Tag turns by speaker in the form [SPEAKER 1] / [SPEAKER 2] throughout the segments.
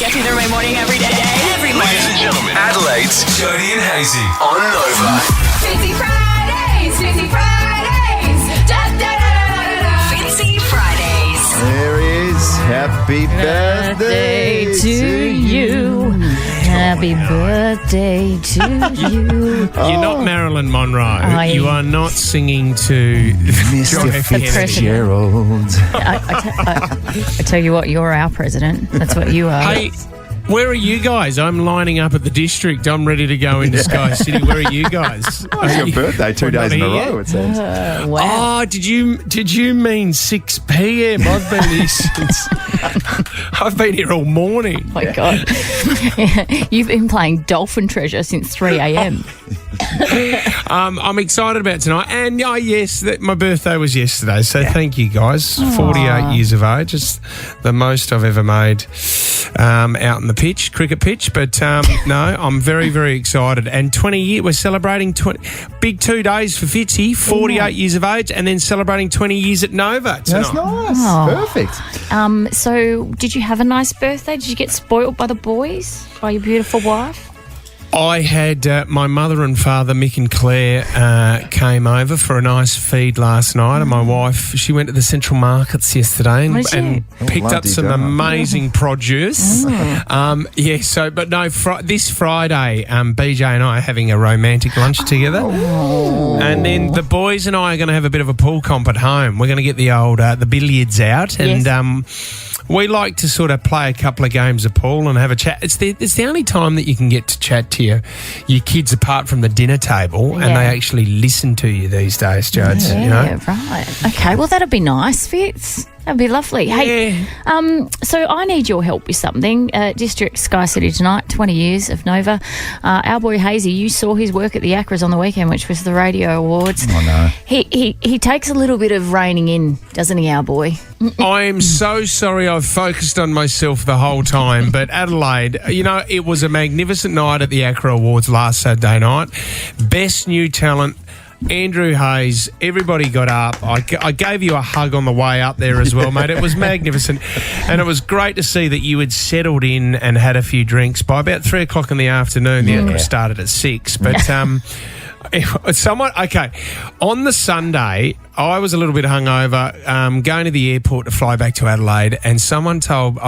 [SPEAKER 1] Get through the morning every day. Every morning.
[SPEAKER 2] Ladies and gentlemen, Adelaide's Jody and Hazy on Nova.
[SPEAKER 1] Fitzy Fridays. Fitzy Fridays. Da, da, da, da, da, da. Fitzy Fridays.
[SPEAKER 3] There he is. Happy birthday to you.
[SPEAKER 4] Happy birthday to you.
[SPEAKER 5] You're not Marilyn Monroe. You are not singing to
[SPEAKER 3] Mr. Fitzgerald.
[SPEAKER 4] I tell you what, you're our president. That's what you are.
[SPEAKER 5] Hey, where are you guys? I'm lining up at the district. I'm ready to go into Sky City. Where are you guys?
[SPEAKER 3] It's your birthday 2 days in a row, it seems.
[SPEAKER 4] Wow.
[SPEAKER 5] Oh, did you mean 6 p.m.? I've been here since. I've been here all morning.
[SPEAKER 4] Oh, my God. You've been playing Dolphin Treasure since 3 a.m.
[SPEAKER 5] I'm excited about tonight. And, yes, my birthday was yesterday. So thank you, guys. 48 years of age. It's the most I've ever made out in the cricket pitch. But, no, I'm very, very excited. And 20 years, we're celebrating big 2 days for Fitzy, 48 years of age, and then celebrating 20 years at Nova tonight.
[SPEAKER 3] That's nice.
[SPEAKER 4] Oh.
[SPEAKER 3] Perfect.
[SPEAKER 4] So did you have a nice birthday? Did you get spoiled by the boys? By your beautiful wife?
[SPEAKER 5] I had my mother and father, Mick and Claire, came over for a nice feed last night, and my wife, she went to the Central Markets yesterday and picked up some amazing produce. This Friday, BJ and I are having a romantic lunch together, and then the boys and I are going to have a bit of a pool comp at home. We're going to get the old the billiards out, and we like to sort of play a couple of games of pool and have a chat. It's the only time that you can get to chat to your kids apart from the dinner table, and they actually listen to you these days, Judge.
[SPEAKER 4] Right. Okay, well, that'd be nice, Fitz. That'd be lovely. Hey, so I need your help with something. District Sky City tonight, 20 years of Nova. Our boy Hazy, you saw his work at the Acras on the weekend, which was the Radio Awards.
[SPEAKER 3] Oh, no.
[SPEAKER 4] He takes a little bit of reining in, doesn't he, our boy?
[SPEAKER 5] I am so sorry I've focused on myself the whole time, but Adelaide, it was a magnificent night at the Acra Awards last Saturday night. Best New Talent, Andrew Hayes, everybody got up. I gave you a hug on the way up there as well, mate. It was magnificent. And it was great to see that you had settled in and had a few drinks. By about 3 o'clock in the afternoon, the Acra started at 6. But on the Sunday, I was a little bit hungover, going to the airport to fly back to Adelaide, and someone told me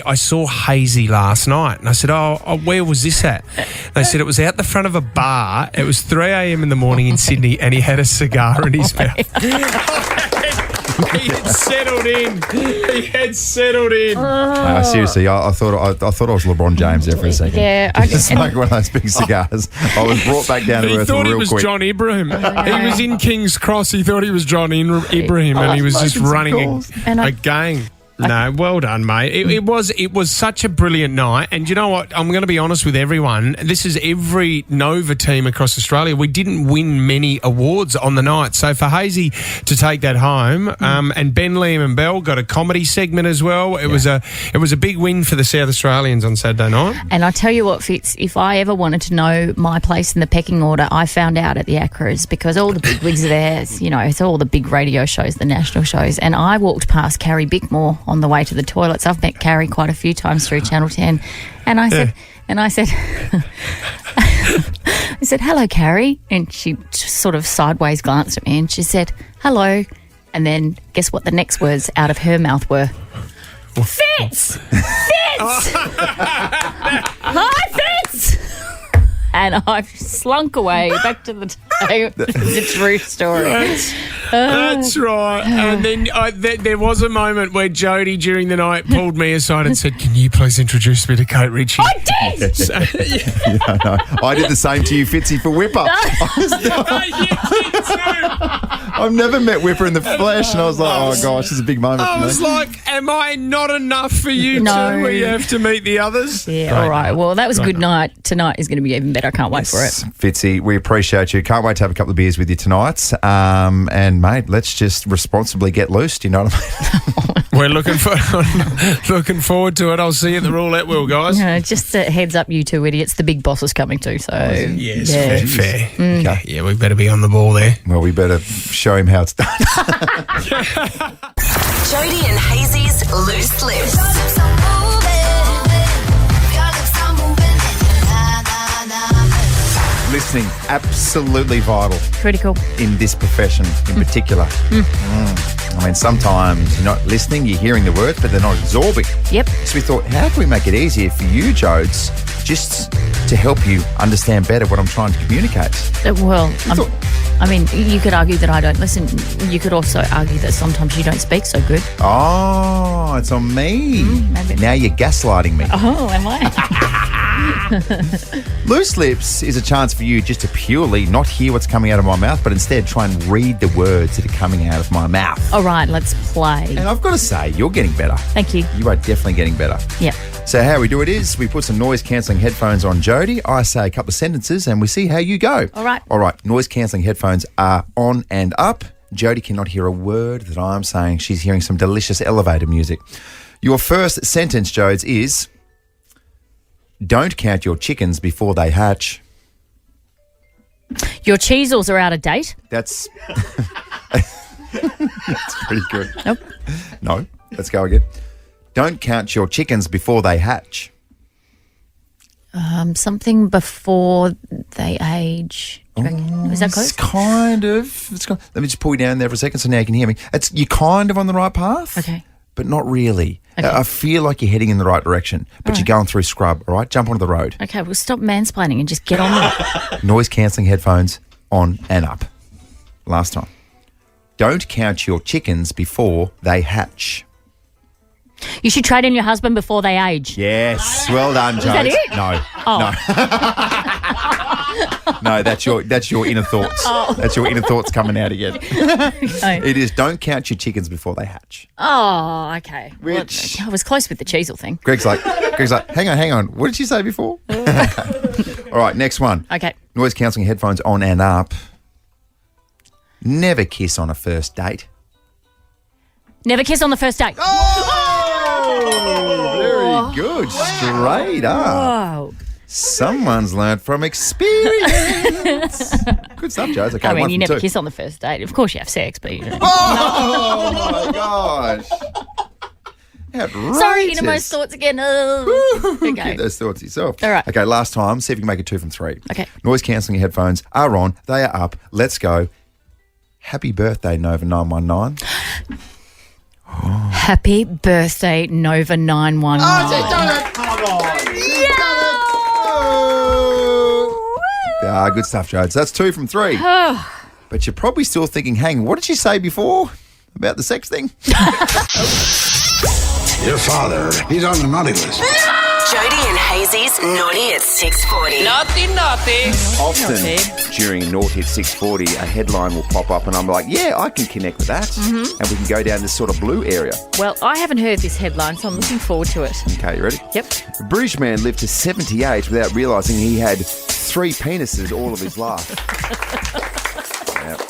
[SPEAKER 5] I saw Hazy last night, and I said, oh, where was this at? They said it was out the front of a bar. It was 3 a.m. in the morning in Sydney, and he had a cigar in his mouth. He had settled in.
[SPEAKER 3] Seriously, I thought I was LeBron James there for a second.
[SPEAKER 4] Yeah,
[SPEAKER 3] just smoking one of those big cigars. I was brought back down to earth real quick. He thought
[SPEAKER 5] he was John Ibrahim. He was in King's Cross. He thought he was John Ibrahim, and he was just running a gang. No, well done, mate. It was such a brilliant night. And you know what? I'm going to be honest with everyone. This is every Nova team across Australia. We didn't win many awards on the night. So for Hazy to take that home, and Ben, Liam and Bell got a comedy segment as well. It was a big win for the South Australians on Saturday night.
[SPEAKER 4] And I tell you what, Fitz, if I ever wanted to know my place in the pecking order, I found out at the Acras, because all the big wigs are there. It's all the big radio shows, the national shows. And I walked past Carrie Bickmore on the way to the toilets. I've met Carrie quite a few times through Channel 10, and I said, hello, Carrie, and she sort of sideways glanced at me, and she said, hello, and then guess what the next words out of her mouth were? Fitz! Hi, Fitz! And I've slunk away back to the table. It's a true story.
[SPEAKER 5] That's right. And then there was a moment where Jody during the night pulled me aside and said, can you please introduce me to Kate Ritchie?
[SPEAKER 4] I did!
[SPEAKER 3] I did the same to you, Fitzy, for Whipper. I've never met Whipper in the flesh, and I was like, oh gosh, this is a big moment for me.
[SPEAKER 5] I was like, am I not enough for you two where you have to meet the others?
[SPEAKER 4] Yeah, all right. Well, that was a good night. Tonight is going to be even better. I can't wait for it.
[SPEAKER 3] Fitzy, we appreciate you. Can't wait to have a couple of beers with you tonight. And, mate, let's just responsibly get loose. Do you know what I mean?
[SPEAKER 5] We're looking forward to it. I'll see you at the roulette wheel, guys.
[SPEAKER 4] Just a heads up, you two idiots. The big boss is coming too. So
[SPEAKER 5] yes, fair. Okay. Yeah, we better be on the ball there.
[SPEAKER 3] Well, we better show him how it's done.
[SPEAKER 1] Jody and Hazy's Loose Lips.
[SPEAKER 3] listening, absolutely vital
[SPEAKER 4] Critical.
[SPEAKER 3] in this profession in particular. I mean, sometimes you're not listening, you're hearing the words, but they're not absorbing.
[SPEAKER 4] Yep.
[SPEAKER 3] So we thought, how can we make it easier for you, Jodes, just to help you understand better what I'm trying to communicate?
[SPEAKER 4] Well, I mean, you could argue that I don't listen. You could also argue that sometimes you don't speak so good.
[SPEAKER 3] Oh, it's on me.
[SPEAKER 4] Maybe.
[SPEAKER 3] Now you're gaslighting me.
[SPEAKER 4] Oh, am I?
[SPEAKER 3] Loose Lips is a chance for you just to purely not hear what's coming out of my mouth, but instead try and read the words that are coming out of my mouth.
[SPEAKER 4] All right, let's play.
[SPEAKER 3] And I've got to say, you're getting better.
[SPEAKER 4] Thank you.
[SPEAKER 3] You are definitely getting better.
[SPEAKER 4] Yep.
[SPEAKER 3] So how we do it is we put some noise-cancelling headphones on Jody. I say a couple of sentences and we see how you go.
[SPEAKER 4] All right.
[SPEAKER 3] All right. Noise-cancelling headphones are on and up. Jody cannot hear a word that I'm saying. She's hearing some delicious elevator music. Your first sentence, Jodes, is... Don't count your chickens before they hatch.
[SPEAKER 4] Your cheesels are out of date.
[SPEAKER 3] That's that's pretty good.
[SPEAKER 4] Nope.
[SPEAKER 3] No, let's go again. Don't count your chickens before they hatch.
[SPEAKER 4] Something before they age. Do you reckon? Is that
[SPEAKER 3] It's
[SPEAKER 4] close?
[SPEAKER 3] kind of. Let me just pull you down there for a second so now you can hear me. You're kind of on the right path.
[SPEAKER 4] Okay.
[SPEAKER 3] But not really.
[SPEAKER 4] Okay.
[SPEAKER 3] I feel like you're heading in the right direction, but you're going through scrub, all right? Jump onto the road.
[SPEAKER 4] Okay, well, stop mansplaining and just get on with it.
[SPEAKER 3] Noise-cancelling headphones on and up. Last time. Don't count your chickens before they hatch.
[SPEAKER 4] You should trade in your husband before they age.
[SPEAKER 3] Yes, well done, Jones.
[SPEAKER 4] that it?
[SPEAKER 3] No,
[SPEAKER 4] Oh.
[SPEAKER 3] no, that's your inner thoughts. That's your inner thoughts coming out again.
[SPEAKER 4] Okay.
[SPEAKER 3] It is don't count your chickens before they hatch.
[SPEAKER 4] Oh, okay.
[SPEAKER 3] Which-
[SPEAKER 4] Well, I was close with the cheesel thing.
[SPEAKER 3] Greg's like, hang on. What did you say before? All right, next one.
[SPEAKER 4] Okay.
[SPEAKER 3] Noise cancelling headphones on and up. Never kiss on a first date.
[SPEAKER 4] Never kiss on the first date.
[SPEAKER 3] Oh, very good. Straight up.
[SPEAKER 4] Oh.
[SPEAKER 3] Someone's learnt from experience. Good stuff, Joe. Okay,
[SPEAKER 4] I mean,
[SPEAKER 3] one
[SPEAKER 4] you
[SPEAKER 3] from
[SPEAKER 4] never
[SPEAKER 3] two.
[SPEAKER 4] kiss on the first date. Of course you have sex, but you don't.
[SPEAKER 3] Oh, my gosh. Outrageous.
[SPEAKER 4] Sorry, innermost thoughts again. Okay.
[SPEAKER 3] Keep those thoughts yourself.
[SPEAKER 4] All right.
[SPEAKER 3] Okay, last time. See if you can make it 2 from 3.
[SPEAKER 4] Okay.
[SPEAKER 3] Noise cancelling headphones are on. They are up. Let's go. Happy birthday, Nova 919.
[SPEAKER 4] Happy birthday, Nova 919.
[SPEAKER 3] Ah, good stuff, Joe. So that's 2 from 3. But you're probably still thinking, hang, what did you say before about the sex thing?
[SPEAKER 6] Your father, he's on the naughty list.
[SPEAKER 1] Jody and Hazy's Naughty at 640.
[SPEAKER 3] Often during Naughty at 640, a headline will pop up and I'm like, yeah, I can connect with that.
[SPEAKER 4] Mm-hmm.
[SPEAKER 3] And we can go down this sort of blue area.
[SPEAKER 4] Well, I haven't heard this headline, so I'm looking forward to it.
[SPEAKER 3] Okay, you ready?
[SPEAKER 4] Yep.
[SPEAKER 3] A British man lived to 78 without realising he had 3 penises all of his life. Yep.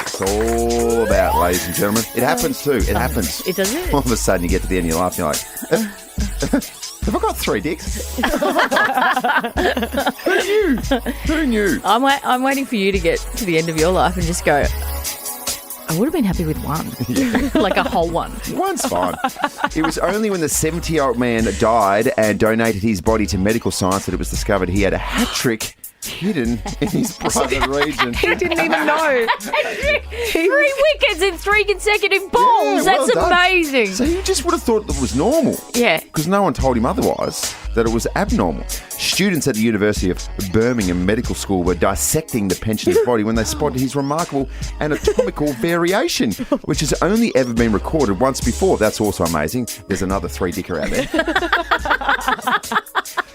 [SPEAKER 3] It's all about, ladies and gentlemen. It happens too. It happens.
[SPEAKER 4] It does it?
[SPEAKER 3] All of a sudden you get to the end of your life and you're like, have I got 3 dicks? Who knew?
[SPEAKER 4] I'm waiting for you to get to the end of your life and just go, I would have been happy with one. Like a whole one.
[SPEAKER 3] One's fine. It was only when the 70-year-old man died and donated his body to medical science that it was discovered he had a hat trick hidden in his private region.
[SPEAKER 4] He didn't even know. 3 wickets in 3 consecutive balls.
[SPEAKER 3] Yeah, well
[SPEAKER 4] That's
[SPEAKER 3] done.
[SPEAKER 4] amazing.
[SPEAKER 3] So you just would have thought that it was normal.
[SPEAKER 4] Yeah.
[SPEAKER 3] Because no one told him otherwise, that it was abnormal. Students at the University of Birmingham Medical School were dissecting the pensioner's body when they spotted his remarkable anatomical variation, which has only ever been recorded once before. That's also amazing. There's another 3-dicker out there.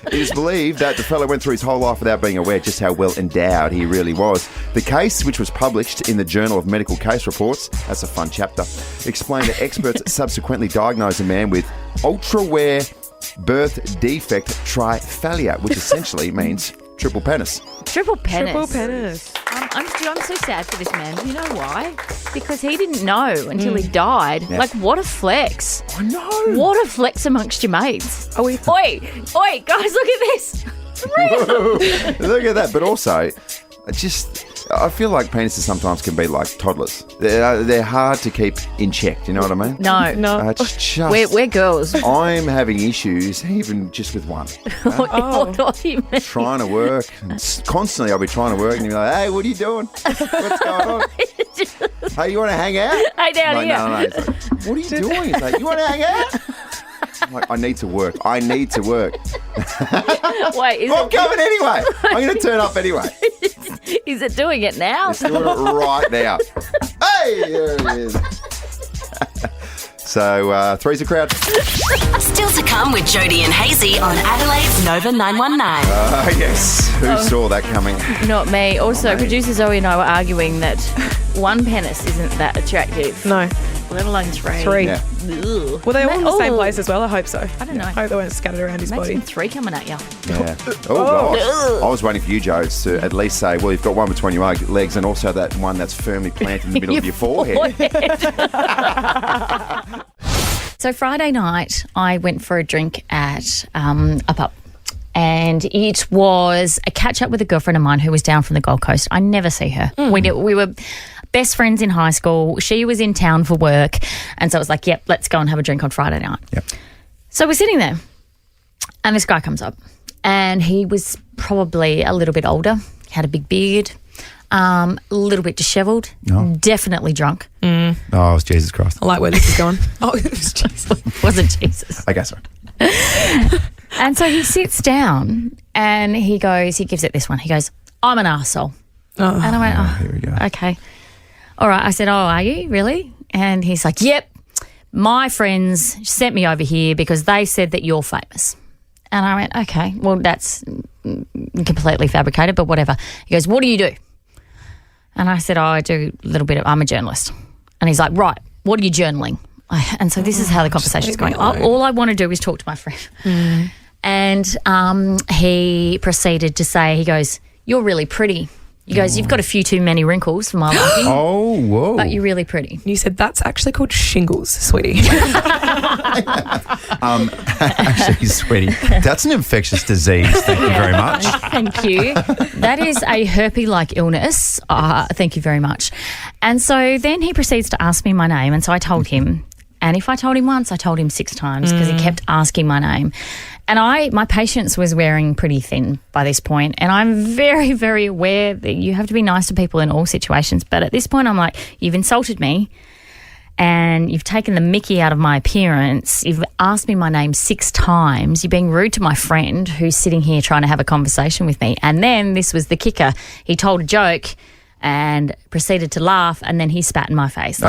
[SPEAKER 3] It is believed that the fellow went through his whole life without being aware just how well endowed he really was. The case, which was published in the Journal of Medical Case Reports, that's a fun chapter, explained that experts subsequently diagnosed a man with ultra-rare birth defect triphalia, which essentially means triple penis.
[SPEAKER 4] Triple penis.
[SPEAKER 7] Triple penis.
[SPEAKER 4] I'm so sad for this man. You know why? Because he didn't know until he died.
[SPEAKER 3] Yeah.
[SPEAKER 4] Like, what a flex.
[SPEAKER 3] I know.
[SPEAKER 4] What a flex amongst your mates. Oi, guys, look at this. It's real.
[SPEAKER 3] Look at that. But also, just I feel like penises sometimes can be like toddlers. They're hard to keep in check. Do you know what I mean?
[SPEAKER 4] No.
[SPEAKER 3] It's just,
[SPEAKER 4] We're girls.
[SPEAKER 3] I'm having issues even just with one.
[SPEAKER 4] What do you mean?
[SPEAKER 3] Trying to work. Constantly I'll be trying to work and you're like, hey, what are you doing? What's going on? Hey, you want to hang out?
[SPEAKER 4] Hey, down
[SPEAKER 3] Like,
[SPEAKER 4] here.
[SPEAKER 3] no. It's like, what are you doing? It's like, you want to hang out? I'm like, I need to work.
[SPEAKER 4] Wait,
[SPEAKER 3] I'm coming anyway. I'm going to turn up anyway.
[SPEAKER 4] is it doing it now?
[SPEAKER 3] It's doing it right now. Hey, there it is. So, three's a crowd.
[SPEAKER 1] Still to come with Jody and Hazy on Adelaide's Nova 919.
[SPEAKER 3] Yes. Who saw that coming?
[SPEAKER 4] Not me. Also, producer Zoe and I were arguing that one penis isn't that attractive.
[SPEAKER 7] No.
[SPEAKER 4] Let alone three.
[SPEAKER 7] Three.
[SPEAKER 3] Yeah.
[SPEAKER 4] Ugh.
[SPEAKER 7] Were they all in the same
[SPEAKER 4] Oh.
[SPEAKER 7] place as well? I hope so.
[SPEAKER 4] I don't know.
[SPEAKER 7] I hope they weren't scattered around his
[SPEAKER 4] Imagine
[SPEAKER 7] body.
[SPEAKER 4] three coming at you.
[SPEAKER 3] Yeah. Oh, gosh. I was waiting for you, Joe, to at least say, well, you've got one between your legs and also that one that's firmly planted in the middle of your forehead.
[SPEAKER 4] So Friday night, I went for a drink at a pub. And it was a catch-up with a girlfriend of mine who was down from the Gold Coast. I never see her. We were best friends in high school. She was in town for work. And so it was like, yep, let's go and have a drink on Friday night.
[SPEAKER 3] Yep.
[SPEAKER 4] So we're sitting there and this guy comes up and he was probably a little bit older. He had a big beard, a little bit dishevelled, definitely drunk.
[SPEAKER 3] Oh, it was Jesus Christ.
[SPEAKER 7] I like where this is going. Oh, it was Jesus.
[SPEAKER 4] Wasn't Jesus.
[SPEAKER 3] I guess so.
[SPEAKER 4] And so he sits down and he gives it this one. He goes, I'm an arsehole. And I went,
[SPEAKER 3] Here we go.
[SPEAKER 4] okay. All right. I said, oh, are you really? And he's like, yep. My friends sent me over here because they said that you're famous. And I went, okay, well, that's completely fabricated, but whatever. He goes, what do you do? And I said, I do a little bit I'm a journalist. And he's like, right, what are you journaling? And so this is how the conversation's going. All I want to do is talk to my friend. And he proceeded to say, he goes, you're really pretty. He goes, you've got a few too many wrinkles for my liking.
[SPEAKER 3] Oh, whoa.
[SPEAKER 4] But you're really pretty.
[SPEAKER 7] You said that's actually called shingles, sweetie.
[SPEAKER 3] Actually, sweetie, that's an infectious disease. Thank you very much.
[SPEAKER 4] Thank you. That is a herpes-like illness. Thank you very much. And so then he proceeds to ask me my name. And so I told him. And if I told him once, I told him 6 times because he kept asking my name. And my patience was wearing pretty thin by this point. And I'm very, very aware that you have to be nice to people in all situations. But at this point, I'm like, you've insulted me and you've taken the mickey out of my appearance. You've asked me my name 6 times. You're being rude to my friend who's sitting here trying to have a conversation with me. And then this was the kicker. He told a joke and proceeded to laugh and then he spat in my face.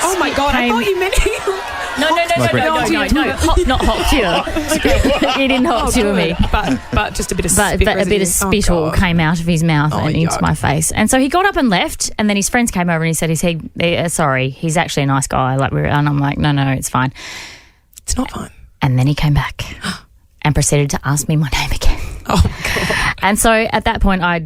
[SPEAKER 7] Oh my God, I thought you meant
[SPEAKER 4] No. Not hot cure. He didn't hot cure me.
[SPEAKER 7] But just a bit of
[SPEAKER 4] But
[SPEAKER 7] spit
[SPEAKER 4] a bit of spittle came out of his mouth and into
[SPEAKER 7] yuck.
[SPEAKER 4] my face. And so he got up and left and then his friends came over and he said, sorry, he's actually a nice guy. And I'm like, no, it's fine.
[SPEAKER 7] It's not fine.
[SPEAKER 4] And then he came back and proceeded to ask me my name again.
[SPEAKER 7] Oh my God.
[SPEAKER 4] And so at that point, I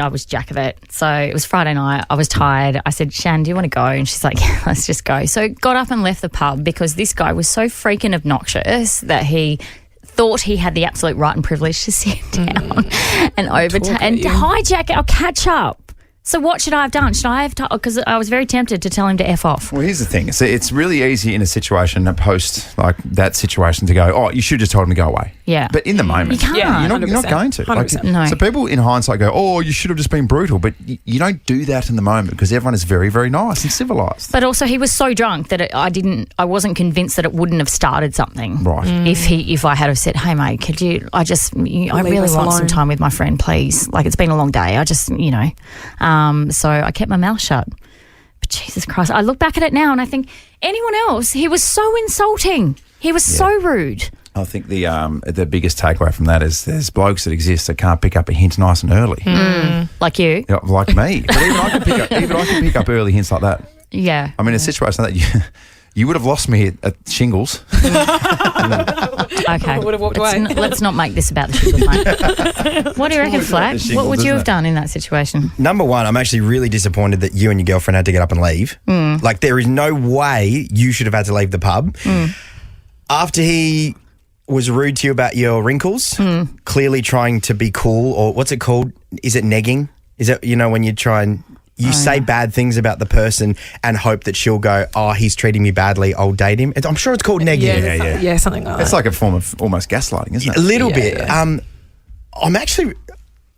[SPEAKER 4] was jack of it. So it was Friday night. I was tired. I said, Shan, do you want to go? And she's like, yeah, let's just go. So got up and left the pub because this guy was so freaking obnoxious that he thought he had the absolute right and privilege to sit down and hijack our catch up. So what should I have done? Should I have because I was very tempted to tell him to F off.
[SPEAKER 3] Well, here's the thing. It's really easy in a situation, a post like that situation, to go, oh, you should just told him to go away.
[SPEAKER 4] Yeah.
[SPEAKER 3] But in the moment,
[SPEAKER 4] You can't.
[SPEAKER 7] Yeah,
[SPEAKER 3] you're not
[SPEAKER 7] 100%.
[SPEAKER 3] going to.
[SPEAKER 7] 100%.
[SPEAKER 4] No.
[SPEAKER 3] So people in hindsight go, oh, you should have just been brutal. But you don't do that in the moment because everyone is very, very nice and civilised.
[SPEAKER 4] But also he was so drunk that I wasn't convinced that it wouldn't have started something.
[SPEAKER 3] Right.
[SPEAKER 4] If I had have said, hey mate, could you, I really
[SPEAKER 7] us
[SPEAKER 4] want some
[SPEAKER 7] alone.
[SPEAKER 4] time with my friend, please. Like it's been a long day. So I kept my mouth shut. But Jesus Christ, I look back at it now and I think anyone else, he was so insulting. He was so rude.
[SPEAKER 3] I think the biggest takeaway from that is there's blokes that exist that can't pick up a hint nice and early.
[SPEAKER 4] Like you.
[SPEAKER 3] Yeah, like me. But even I can pick up early hints like that.
[SPEAKER 4] Yeah.
[SPEAKER 3] I mean, in a situation like that, you would have lost me at Shingles.
[SPEAKER 4] Okay.
[SPEAKER 7] Would have walked away.
[SPEAKER 4] Let's not make this about the shingles, mate. What do you reckon, Flack?
[SPEAKER 3] shingles,
[SPEAKER 4] What would you
[SPEAKER 3] isn't
[SPEAKER 4] have
[SPEAKER 3] it?
[SPEAKER 4] done in that situation?
[SPEAKER 8] Number one, I'm actually really disappointed that you and your girlfriend had to get up and leave. Like, there is no way you should have had to leave the pub. After he was rude to you about your wrinkles, clearly trying to be cool, or what's it called? Is it negging? Is it, when you try and you say bad things about the person and hope that she'll go, oh, he's treating me badly, I'll date him. I'm sure it's called negging.
[SPEAKER 7] Yeah, something like that.
[SPEAKER 3] It's like a form of almost gaslighting, isn't it?
[SPEAKER 8] A little bit.
[SPEAKER 7] Yeah.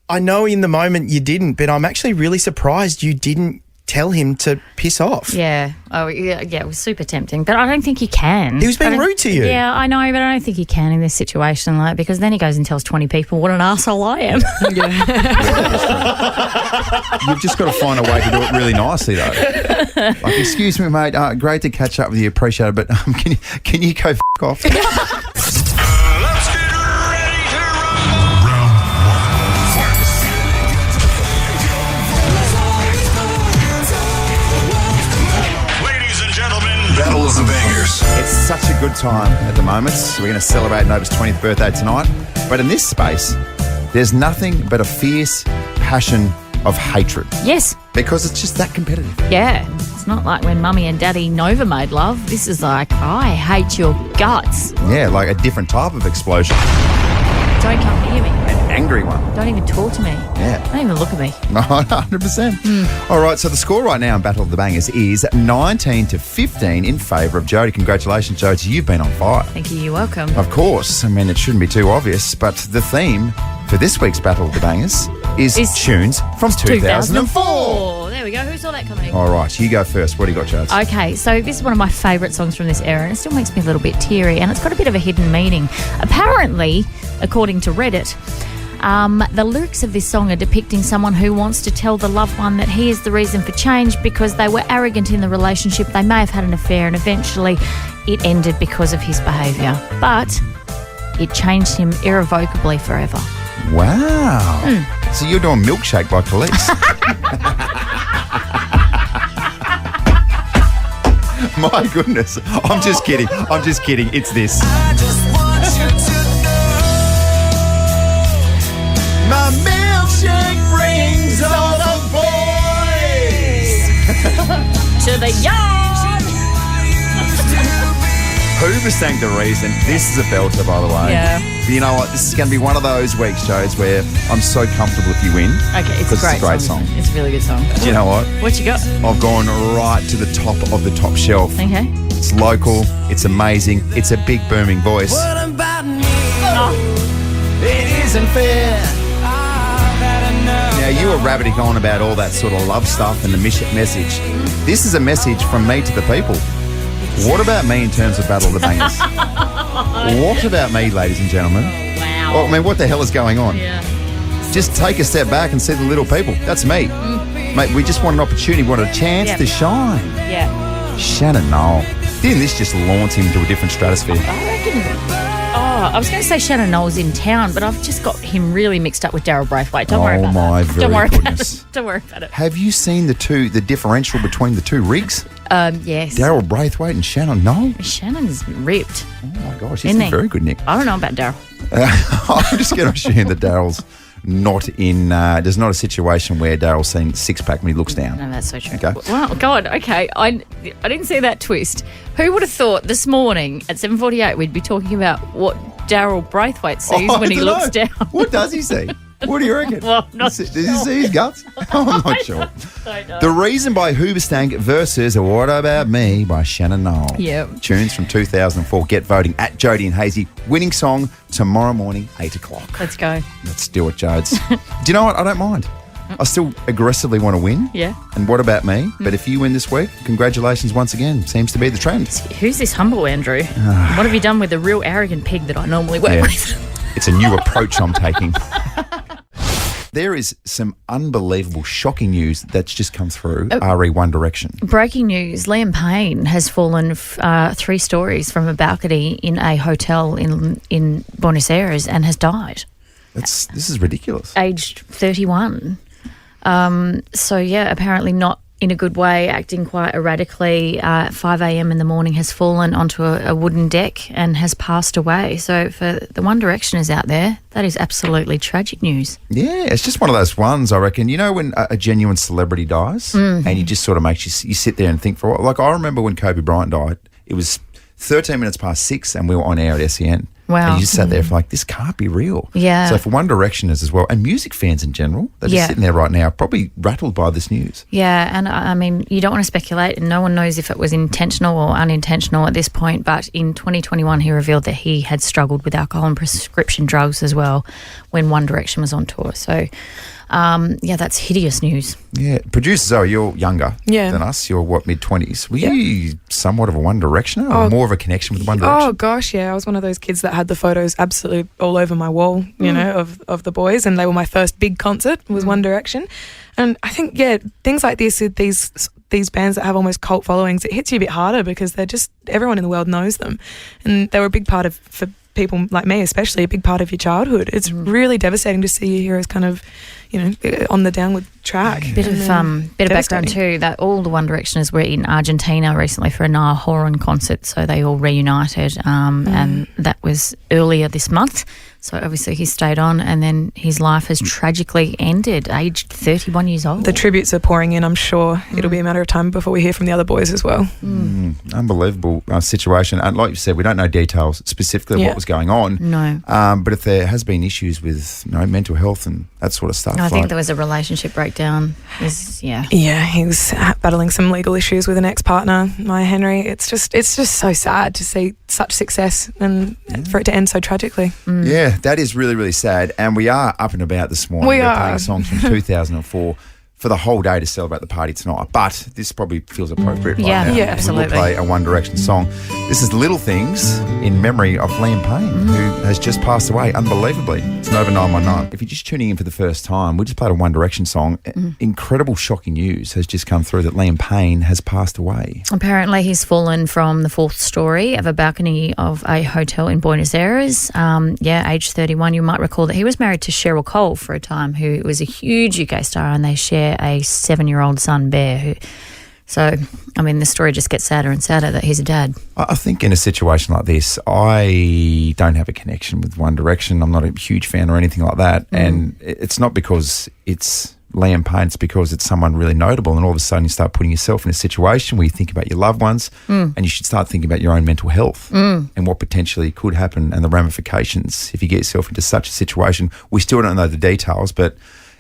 [SPEAKER 8] I know in the moment you didn't, but I'm actually really surprised you didn't tell him to piss off.
[SPEAKER 4] Yeah. Oh, yeah, it was super tempting. But I don't think he can.
[SPEAKER 8] He was being rude to you.
[SPEAKER 4] Yeah, I know, but I don't think he can in this situation, because then he goes and tells 20 people what an arsehole I am.
[SPEAKER 3] You've just got to find a way to do it really nicely, though. Like, excuse me, mate. Great to catch up with you. Appreciate it, but can you go f*** off?
[SPEAKER 2] Let's get ready to rumble. Ladies and gentlemen, Battle of the Bangers.
[SPEAKER 3] It's such a good time at the moment. We're going to celebrate Nova's 20th birthday tonight. But in this space, there's nothing but a fierce passion of hatred.
[SPEAKER 4] Yes.
[SPEAKER 3] Because it's just that competitive.
[SPEAKER 4] Yeah. It's not like when Mummy and Daddy Nova made love. This is like, I hate your guts.
[SPEAKER 3] Yeah, like a different type of explosion.
[SPEAKER 4] Don't come near me.
[SPEAKER 3] An angry one.
[SPEAKER 4] Don't even talk to me.
[SPEAKER 3] Yeah.
[SPEAKER 4] Don't even look at me.
[SPEAKER 3] 100%. All right, so the score right now in Battle of the Bangers is 19-15 in favour of Jodie. Congratulations, Jodie. You've been on fire.
[SPEAKER 4] Thank you. You're welcome.
[SPEAKER 3] Of course. I mean, it shouldn't be too obvious, but the theme for this week's Battle of the Bangers is tunes from 2004.
[SPEAKER 4] There we go. Who saw that coming?
[SPEAKER 3] All right, you go first. What do you got, Jodes?
[SPEAKER 4] Okay, so this is one of my favourite songs from this era, and it still makes me a little bit teary, and it's got a bit of a hidden meaning. Apparently, according to Reddit, the lyrics of this song are depicting someone who wants to tell the loved one that he is the reason for change because they were arrogant in the relationship, they may have had an affair, and eventually it ended because of his behaviour. But it changed him irrevocably forever.
[SPEAKER 3] Wow. So you're doing Milkshake by Khalees. My goodness. I'm just kidding. It's this.
[SPEAKER 9] I just want you to know my milkshake brings all the boys
[SPEAKER 4] To the yard!
[SPEAKER 3] Hoover sang the reason. This is a belter, by the way.
[SPEAKER 4] Yeah.
[SPEAKER 3] But you know what? This is going to be one of those weeks, Jodes, where I'm so comfortable if you win.
[SPEAKER 4] Okay, it's a great
[SPEAKER 3] song.
[SPEAKER 4] It's a really good song.
[SPEAKER 3] Do you know what?
[SPEAKER 4] What you got?
[SPEAKER 3] I've gone right to the top of the top shelf.
[SPEAKER 4] Okay.
[SPEAKER 3] It's local. It's amazing. It's a big booming voice.
[SPEAKER 9] What about me? It isn't fair.
[SPEAKER 3] Now, you were rabbiting on about all that sort of love stuff and the message. This is a message from me to the people. What about me in terms of Battle of the Bangers? What about me, ladies and gentlemen?
[SPEAKER 4] Wow.
[SPEAKER 3] Well, I mean, what the hell is going on?
[SPEAKER 4] Yeah.
[SPEAKER 3] Just take a step back and see the little people. That's me. Mate, we just want an opportunity, we want a chance to shine.
[SPEAKER 4] Yeah.
[SPEAKER 3] Shannon Knoll. Didn't this just launch him into a different stratosphere?
[SPEAKER 4] I reckon. I was going to say Shannon Knoll's in town, but I've just got him really mixed up with Daryl Braithwaite. Don't worry about that. Don't worry
[SPEAKER 3] goodness.
[SPEAKER 4] about it. Don't worry about it.
[SPEAKER 3] Have you seen the differential between the two rigs?
[SPEAKER 4] Yes.
[SPEAKER 3] Daryl Braithwaite and Shannon Knoll?
[SPEAKER 4] Shannon's ripped.
[SPEAKER 3] Oh my gosh, he's
[SPEAKER 4] Isn't he?
[SPEAKER 3] very good, Nick.
[SPEAKER 4] I don't know about Daryl.
[SPEAKER 3] I'm just going to assume that Daryl's not in. There's not a situation where Daryl's seen six pack when he looks down.
[SPEAKER 4] No, that's so true.
[SPEAKER 3] Okay.
[SPEAKER 4] Well, God, okay. I didn't see that twist. Who would have thought this morning at 7:48 we'd be talking about what Daryl Braithwaite sees when he looks down?
[SPEAKER 3] What does he see? What do you reckon?
[SPEAKER 4] Well, I'm not
[SPEAKER 3] Does he see his guts? I'm not sure.
[SPEAKER 4] I know.
[SPEAKER 3] The Reason by Hoobastank versus What About Me by Shannon Knoll.
[SPEAKER 4] Yep.
[SPEAKER 3] Tunes from 2004. Get voting at Jodie and Hazy. Winning song tomorrow morning, 8 o'clock.
[SPEAKER 4] Let's go.
[SPEAKER 3] Let's do it, Jodes. Do you know what? I don't mind. I still aggressively want to win.
[SPEAKER 4] Yeah.
[SPEAKER 3] And what about me? But if you win this week, congratulations once again. Seems to be the trend.
[SPEAKER 4] Who's this humble Andrew? What have you done with the real arrogant pig that I normally work
[SPEAKER 3] Yeah.
[SPEAKER 4] with?
[SPEAKER 3] It's a new approach I'm taking. There is some unbelievable, shocking news that's just come through RE One Direction.
[SPEAKER 4] Breaking news, Liam Payne has fallen 3 stories from a balcony in a hotel in Buenos Aires and has died.
[SPEAKER 3] This is ridiculous.
[SPEAKER 4] Aged 31. So, yeah, apparently not in a good way, acting quite erratically. 5 a.m. in the morning has fallen onto a wooden deck and has passed away. So for the One Directioners out there, that is absolutely tragic news.
[SPEAKER 3] Yeah, it's just one of those ones, I reckon. You know when a genuine celebrity dies and you just sort of makes you sit there and think for a while. Like I remember when Kobe Bryant died, it was 13 minutes past 6 and we were on air at SEN.
[SPEAKER 4] Wow.
[SPEAKER 3] And you just sat there for like, this can't be real.
[SPEAKER 4] Yeah.
[SPEAKER 3] So for One Directioners as well, and music fans in general, they're just sitting there right now, probably rattled by this news.
[SPEAKER 4] Yeah, and I mean, you don't want to speculate, and no one knows if it was intentional or unintentional at this point, but in 2021 he revealed that he had struggled with alcohol and prescription drugs as well when One Direction was on tour. So, that's hideous news.
[SPEAKER 3] Yeah. Producer Zoe, you're younger than us. You're, mid-20s? Were you somewhat of a One Directioner or more of a connection with One Direction?
[SPEAKER 7] Oh, gosh, yeah. I was one of those kids that had the photos absolutely all over my wall, you know, of the boys, and they were my first big concert was One Direction. And I think, things like this, these bands that have almost cult followings, it hits you a bit harder because they're just, everyone in the world knows them. And they were a big part of, for people like me especially, a big part of your childhood. It's really devastating to see your heroes kind of, you know, on the downward track.
[SPEAKER 4] Bit of background too, that all the One Directioners were in Argentina recently for a Niall Horan concert, so they all reunited, and that was earlier this month. So obviously he stayed on, and then his life has tragically ended, aged 31 years old.
[SPEAKER 7] The tributes are pouring in. I'm sure it'll be a matter of time before we hear from the other boys as well.
[SPEAKER 3] Unbelievable situation. And like you said, we don't know details specifically of what was going on.
[SPEAKER 4] No.
[SPEAKER 3] But if there has been issues with mental health and that sort of stuff.
[SPEAKER 4] I think there was a relationship breakdown.
[SPEAKER 7] Yeah, he was battling some legal issues with an ex-partner, Maya Henry. It's just so sad to see such success and for it to end so tragically.
[SPEAKER 3] Yeah, that is really, really sad. And we are up and about this morning. We're playing songs from 2004 for the whole day to celebrate the party tonight. But this probably feels appropriate right now.
[SPEAKER 4] Yeah, absolutely.
[SPEAKER 3] We'll play a One Direction song. This is Little Things in memory of Liam Payne, who has just passed away unbelievably. It's Nova 919. If you're just tuning in for the first time, we just played a One Direction song. Incredible, shocking news has just come through that Liam Payne has passed away.
[SPEAKER 4] Apparently he's fallen from the fourth story of a balcony of a hotel in Buenos Aires. Age 31. You might recall that he was married to Cheryl Cole for a time, who was a huge UK star, and they share a 7-year-old son, Bear. So, I mean, the story just gets sadder and sadder that he's a dad.
[SPEAKER 3] I think in a situation like this, I don't have a connection with One Direction. I'm not a huge fan or anything like that. And it's not because it's Liam Payne, it's because it's someone really notable, and all of a sudden you start putting yourself in a situation where you think about your loved ones, and you should start thinking about your own mental health and what potentially could happen and the ramifications if you get yourself into such a situation. We still don't know the details, but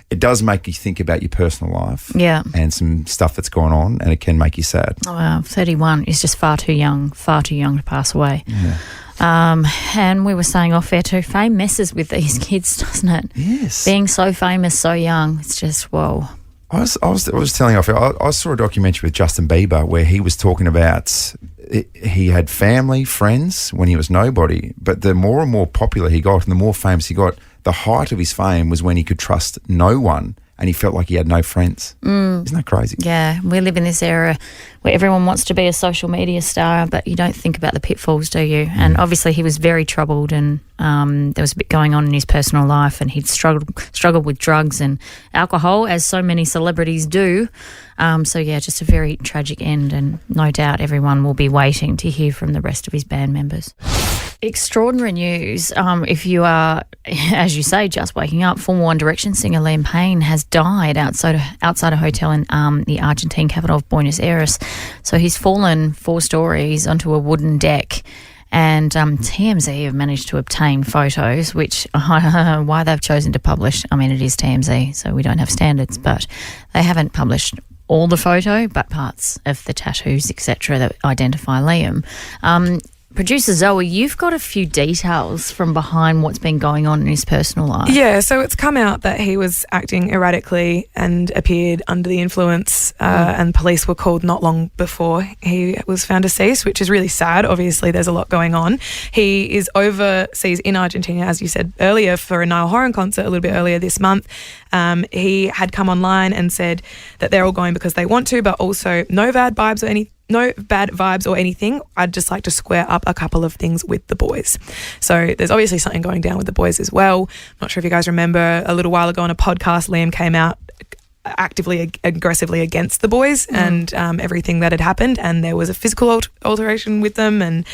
[SPEAKER 3] it does make you think about your personal life and some stuff that's going on, and it can make you sad.
[SPEAKER 4] Oh, wow. 31 is just far too young to pass away. Yeah. And we were saying off air too, fame messes with these kids, doesn't it?
[SPEAKER 3] Yes.
[SPEAKER 4] Being so famous, so young, it's just, whoa.
[SPEAKER 3] I was telling off air, I saw a documentary with Justin Bieber where he was talking about he had family, friends when he was nobody, but the more and more popular he got and the more famous he got, the height of his fame was when he could trust no one and he felt like he had no friends. Isn't that crazy?
[SPEAKER 4] Yeah, we live in this era where everyone wants to be a social media star, but you don't think about the pitfalls, do you? And obviously he was very troubled, and there was a bit going on in his personal life, and he'd struggled with drugs and alcohol, as so many celebrities do. Just a very tragic end, and no doubt everyone will be waiting to hear from the rest of his band members. Extraordinary news. If you are, as you say, just waking up, former One Direction singer Liam Payne has died outside a hotel in the Argentine capital of Buenos Aires. So he's fallen 4 stories onto a wooden deck, and TMZ have managed to obtain photos, which I don't know why they've chosen to publish. I mean, it is TMZ, so we don't have standards, but they haven't published all the photo, but parts of the tattoos, etc., that identify Liam. Producer Zoe, you've got a few details from behind what's been going on in his personal life.
[SPEAKER 7] Yeah, so it's come out that he was acting erratically and appeared under the influence, and police were called not long before he was found deceased, which is really sad. Obviously, there's a lot going on. He is overseas in Argentina, as you said earlier, for a Niall Horan concert a little bit earlier this month. He had come online and said that they're all going because they want to, but also no bad vibes or anything. I'd just like to square up a couple of things with the boys. So there's obviously something going down with the boys as well. I'm not sure if you guys remember, a little while ago on a podcast, Liam came out actively, aggressively against the boys and everything that had happened. And there was a physical alteration with them. And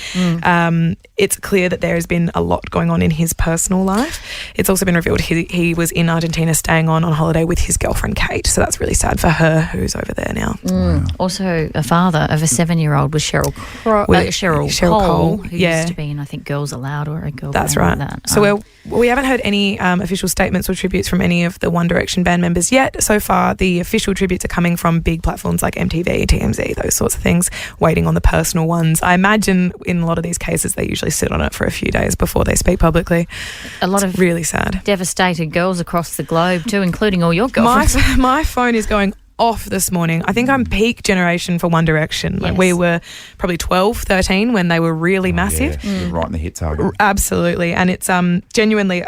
[SPEAKER 7] it's clear that there has been a lot going on in his personal life. It's also been revealed he was in Argentina staying on holiday with his girlfriend, Kate. So that's really sad for her, who's over there now.
[SPEAKER 4] Wow. Also, a father of a 7-year-old was Cheryl Cole, who used to be in, I think, Girls Aloud or a girl band.
[SPEAKER 7] That's right.
[SPEAKER 4] Like that.
[SPEAKER 7] So we haven't heard any official statements or tributes from any of the One Direction band members yet. So far, the official tributes are coming from big platforms like MTV, TMZ, those sorts of things, waiting on the personal ones. I imagine in a lot of these cases, they usually sit on it for a few days before they speak publicly.
[SPEAKER 4] A lot of
[SPEAKER 7] really sad.
[SPEAKER 4] Devastated girls across the globe too, including all your girlfriends.
[SPEAKER 7] My phone is going off this morning. I think I'm peak generation for One Direction. Like we were probably 12, 13 when they were really massive.
[SPEAKER 3] Yeah. Right in the hit target.
[SPEAKER 7] Absolutely. And it's genuinely,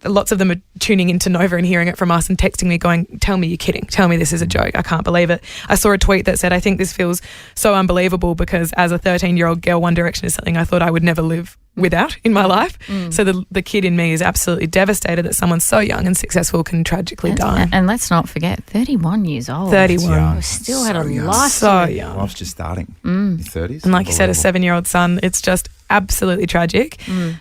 [SPEAKER 7] lots of them are tuning into Nova and hearing it from us and texting me going, tell me you're kidding. Tell me this is a joke. I can't believe it. I saw a tweet that said, I think this feels so unbelievable because as a 13-year-old girl, One Direction is something I thought I would never live without in my life. So the kid in me is absolutely devastated that someone so young and successful can tragically die.
[SPEAKER 4] And let's not forget, 31 years old.
[SPEAKER 7] 31.
[SPEAKER 4] Still had a life.
[SPEAKER 7] So young.
[SPEAKER 3] Life's just starting. Your 30s.
[SPEAKER 7] And like you said, a 7-year-old son, it's just absolutely tragic. And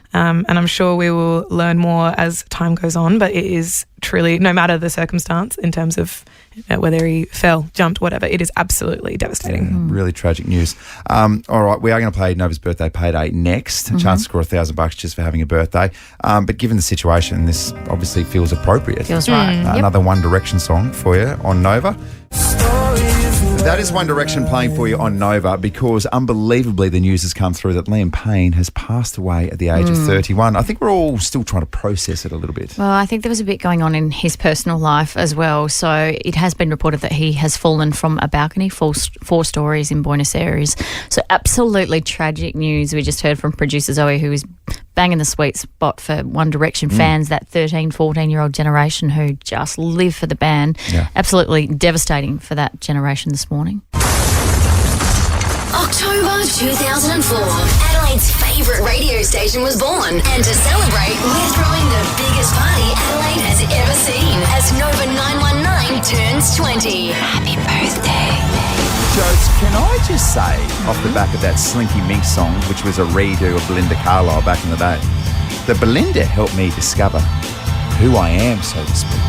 [SPEAKER 7] I'm sure we will learn more as time goes on, but it is truly, no matter the circumstance in terms of whether he fell, jumped, whatever, it is absolutely devastating.
[SPEAKER 3] Really tragic news. All right, we are going to play Nova's birthday payday next. A chance to score $1,000 just for having a birthday. But given the situation, this obviously feels appropriate.
[SPEAKER 4] Feels right.
[SPEAKER 3] Another One Direction song for you on Nova. That is One Direction playing for you on Nova because unbelievably the news has come through that Liam Payne has passed away at the age of 31. I think we're all still trying to process it a little bit.
[SPEAKER 4] Well, I think there was a bit going on in his personal life as well. So it has been reported that he has fallen from a balcony, four stories in Buenos Aires. So absolutely tragic news. We just heard from producer Zoe, who is banging the sweet spot for One Direction fans, that 13, 14-year-old generation who just live for the band.
[SPEAKER 3] Yeah.
[SPEAKER 4] Absolutely devastating for that generation this morning.
[SPEAKER 1] October 2004, Adelaide's favourite radio station was born. And to celebrate, we're throwing the biggest party Adelaide has ever seen as Nova 919 turns 20. Happy birthday.
[SPEAKER 3] Jokes, can I just say, off the back of that Slinky Mink song, which was a redo of Belinda Carlisle back in the day, that Belinda helped me discover who I am, so to speak.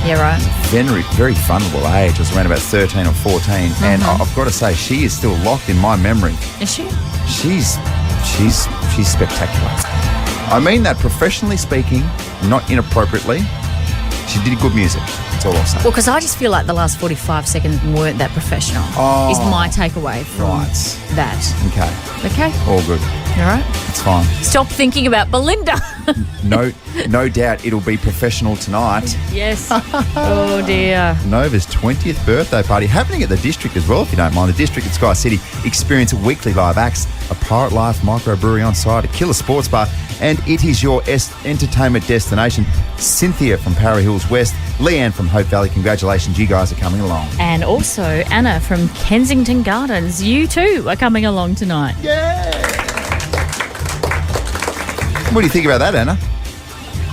[SPEAKER 4] Yeah, right.
[SPEAKER 3] Very, very vulnerable age. I was around about 13 or 14, and I've got to say, she is still locked in my memory.
[SPEAKER 4] Is she?
[SPEAKER 3] She's spectacular. I mean that professionally speaking, not inappropriately. She did good music. That's all I'll say.
[SPEAKER 4] Well, because I just feel like the last 45 seconds weren't that professional. Is my takeaway from that.
[SPEAKER 3] Okay.
[SPEAKER 4] Okay?
[SPEAKER 3] All good.
[SPEAKER 4] All right?
[SPEAKER 3] It's fine.
[SPEAKER 4] Stop thinking about Belinda.
[SPEAKER 3] No doubt it'll be professional tonight.
[SPEAKER 4] Yes. Oh, dear.
[SPEAKER 3] Nova's 20th birthday party happening at the District as well, if you don't mind. The District at Sky City experience weekly live acts, a Pirate Life microbrewery on site, a killer sports bar, and it is your entertainment destination. Cynthia from Para Hills West, Leanne from Hope Valley, congratulations, you guys are coming along.
[SPEAKER 4] And also Anna from Kensington Gardens. You too are coming along tonight.
[SPEAKER 3] Yeah! What do you think about that, Anna?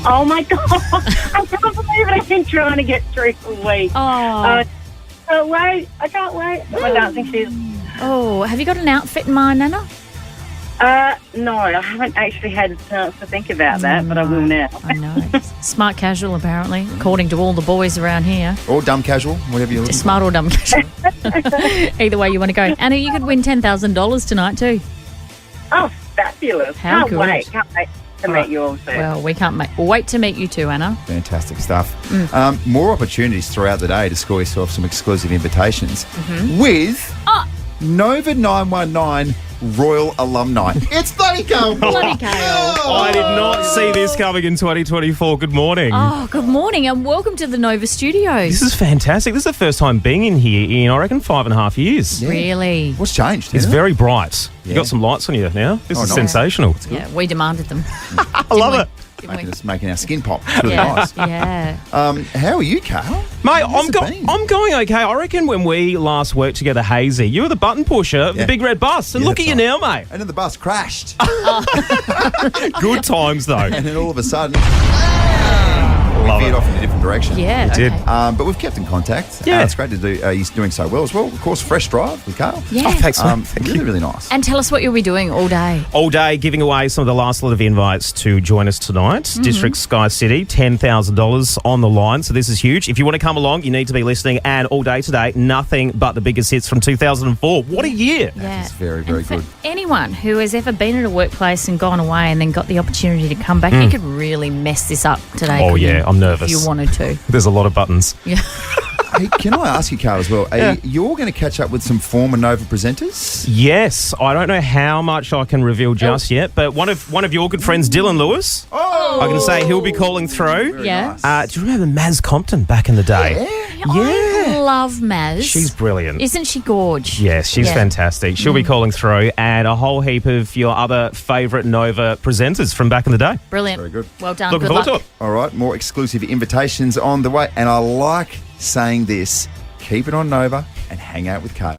[SPEAKER 10] Oh, my God. I can't believe it. I've been trying to get through for a week.
[SPEAKER 4] Oh.
[SPEAKER 10] I can't wait. My dancing shoes.
[SPEAKER 4] Oh, have you got an outfit in mind, Anna?
[SPEAKER 10] No, I haven't actually had a chance to think about that, but I will now.
[SPEAKER 4] I know. Smart casual, apparently, according to all the boys around here.
[SPEAKER 3] Or dumb casual, whatever you're looking for.
[SPEAKER 4] Smart or dumb casual. Either way you want to go. Anna, you could win $10,000 tonight too.
[SPEAKER 10] Oh, fabulous.
[SPEAKER 4] How
[SPEAKER 10] Can't
[SPEAKER 4] good.
[SPEAKER 10] wait to meet you all soon.
[SPEAKER 4] Well, we can't wait to meet you too, Anna.
[SPEAKER 3] Fantastic stuff. More opportunities throughout the day to score yourself some exclusive invitations with Nova 919 Royal Alumni. It's bloody Kale.
[SPEAKER 4] Bloody Kale.
[SPEAKER 11] I did not see this coming in 2024. Good morning.
[SPEAKER 4] Oh, good morning and welcome to the Nova Studios.
[SPEAKER 11] This is fantastic. This is the first time being in here in, I reckon, 5.5 years.
[SPEAKER 3] Yeah.
[SPEAKER 4] Really?
[SPEAKER 3] What's changed?
[SPEAKER 11] It's very bright.
[SPEAKER 3] Yeah.
[SPEAKER 11] You've got some lights on you now. This is
[SPEAKER 3] nice.
[SPEAKER 11] sensational.
[SPEAKER 4] Yeah, we demanded them.
[SPEAKER 11] I love it.
[SPEAKER 3] Making our skin pop. It's really nice.
[SPEAKER 4] Yeah.
[SPEAKER 3] How are you, Carl?
[SPEAKER 11] Mate,
[SPEAKER 3] How's it been?
[SPEAKER 11] I'm going okay. I reckon when we last worked together, Hazy, you were the button pusher of the big red bus. And
[SPEAKER 3] Yeah,
[SPEAKER 11] look at
[SPEAKER 3] that's
[SPEAKER 11] you
[SPEAKER 3] right.
[SPEAKER 11] now, mate.
[SPEAKER 3] And then the bus crashed.
[SPEAKER 11] Good times, though.
[SPEAKER 3] And then all of a sudden, we veered off in a different direction.
[SPEAKER 4] Yeah,
[SPEAKER 11] We did.
[SPEAKER 3] But we've kept in contact.
[SPEAKER 11] Yeah.
[SPEAKER 3] It's great to do. He's doing so well as well. Of course, Fresh Drive with Carl.
[SPEAKER 4] Yeah.
[SPEAKER 11] Oh, thanks, mate. Thank
[SPEAKER 3] Really,
[SPEAKER 11] you.
[SPEAKER 3] really nice.
[SPEAKER 4] And tell us what you'll be doing all day.
[SPEAKER 11] All day giving away some of the last lot of invites to join us tonight. District Sky City, $10,000 on the line. So this is huge. If you want to come along, you need to be listening. And all day today, nothing but the biggest hits from 2004. What a year.
[SPEAKER 4] Yeah.
[SPEAKER 3] It's very, very
[SPEAKER 4] And for
[SPEAKER 3] good.
[SPEAKER 4] anyone who has ever been at a workplace and gone away and then got the opportunity to come back, you could really mess this up today.
[SPEAKER 11] Oh,
[SPEAKER 4] couldn't
[SPEAKER 11] yeah,
[SPEAKER 4] you?
[SPEAKER 11] I'm nervous.
[SPEAKER 4] If you wanted to.
[SPEAKER 11] There's a lot of buttons.
[SPEAKER 4] Yeah.
[SPEAKER 3] Hey, can I ask you, Carl, as well? You're going to catch up with some former Nova presenters?
[SPEAKER 11] Yes, I don't know how much I can reveal just yet, but one of your good friends, Dylan Lewis, I can say he'll be calling through.
[SPEAKER 4] Yeah.
[SPEAKER 11] Do you remember Maz Compton back in the day?
[SPEAKER 4] I love Maz.
[SPEAKER 11] She's brilliant.
[SPEAKER 4] Isn't she gorge?
[SPEAKER 11] Yes, she's
[SPEAKER 4] Yeah.
[SPEAKER 11] fantastic. She'll be calling through, and a whole heap of your other favourite Nova presenters from back in the day.
[SPEAKER 4] Brilliant.
[SPEAKER 3] Very good.
[SPEAKER 4] Well done.
[SPEAKER 11] Looking
[SPEAKER 4] Good
[SPEAKER 11] forward
[SPEAKER 4] luck.
[SPEAKER 11] to it.
[SPEAKER 3] All right, more exclusive invitations on the way. And I like saying this. Keep it on Nova and hang out with Carl.